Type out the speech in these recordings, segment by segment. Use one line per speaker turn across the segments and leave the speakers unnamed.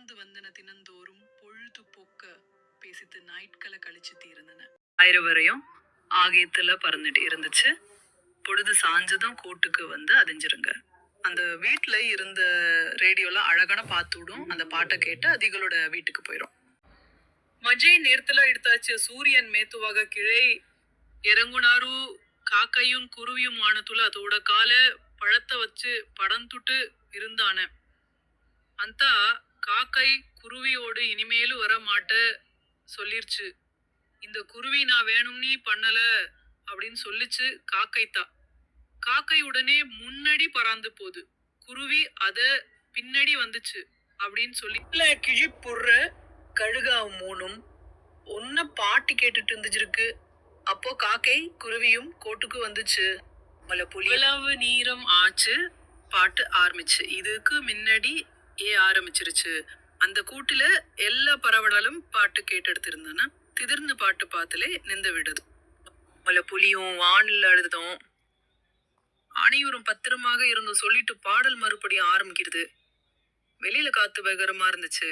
பொழுந்து வந்தன தினந்தோறும் பொழுது போக்க பேசித்து நாட்களை கழிச்சு தீர்ந்தன. ஆயிரம் வரையும் ஆகியத்துல பறந்துட்டு இருந்துச்சு. பொழுது சாஞ்சதும் கூட்டுக்கு வந்து அதிஞ்சிருங்க. அந்த வீட்டுல இருந்த ரேடியோல அழகான பாத்து விடும். அந்த பாட்டை கேட்டு அதிகளோட வீட்டுக்கு போயிடும். மஜை நேரத்துல எடுத்தாச்சு. சூரியன் மேத்துவாக கிழை இறங்குனாரு. காக்கையும் குருவியும் வானத்துல அதோட கால பழத்தை வச்சு படந்துட்டு இருந்தான. அந்த காக்கை குருவியோடு இனிமேலும் வர மாட்ட சொல்லிருச்சு. இந்த குருவி நான் வேணும்னி பண்ணல அப்படின்னு சொல்லிச்சு காக்கைத்தா. காக்கை உடனே முன்னாடி பறந்து போகுது. குருவி அத பின்னாடி வந்துச்சு அப்படின்னு சொல்லி கிழி புடுற கழுகா மூணும் ஒன்ன பாட்டு கேட்டுட்டு இருந்துச்சிருக்கு. அப்போ காக்கை குருவியும் கோட்டுக்கு வந்துச்சு. இவ்வளவு நேரம் ஆச்சு. பாட்டு ஆரம்பிச்சு. இதுக்கு முன்னாடி ஆரம்பிச்சிருச்சு. அந்த கூட்டுல எல்லா பறவைகளும் பாட்டு கேட்டு இருந்தான. திதிர்ந்து பாட்டு பார்த்துலே நின்று விடுது. புலியும் வானில் அழுதும் அனைவரும் பத்திரமாக இருந்து சொல்லிட்டு பாடல் மறுபடியும் ஆரம்பிக்கிறது. வெளியில காத்து பயங்கரமா இருந்துச்சு.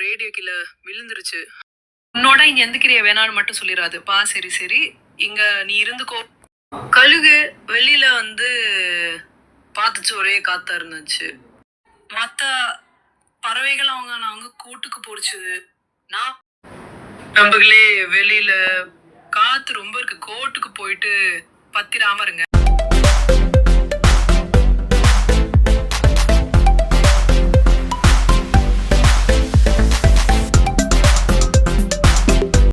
ரேடியோ கீழே விழுந்துருச்சு. உன்னோட இங்க எந்திக்கிறிய வேணான்னு மட்டும் சொல்லிடாது பா. சரி சரி இங்க நீ இருந்துக்கோ. கழுகு வெளியில வந்து பார்த்துச்சு. ஒரே காத்தா இருந்துச்சு. மத்த பறவைகள் அவங்க கூட்டுக்கு போடுச்சுது. நான் நம்பர்களே வெளியில காத்து ரொம்ப இருக்கு. கோட்டுக்கு போயிட்டு பத்திராம இருங்க.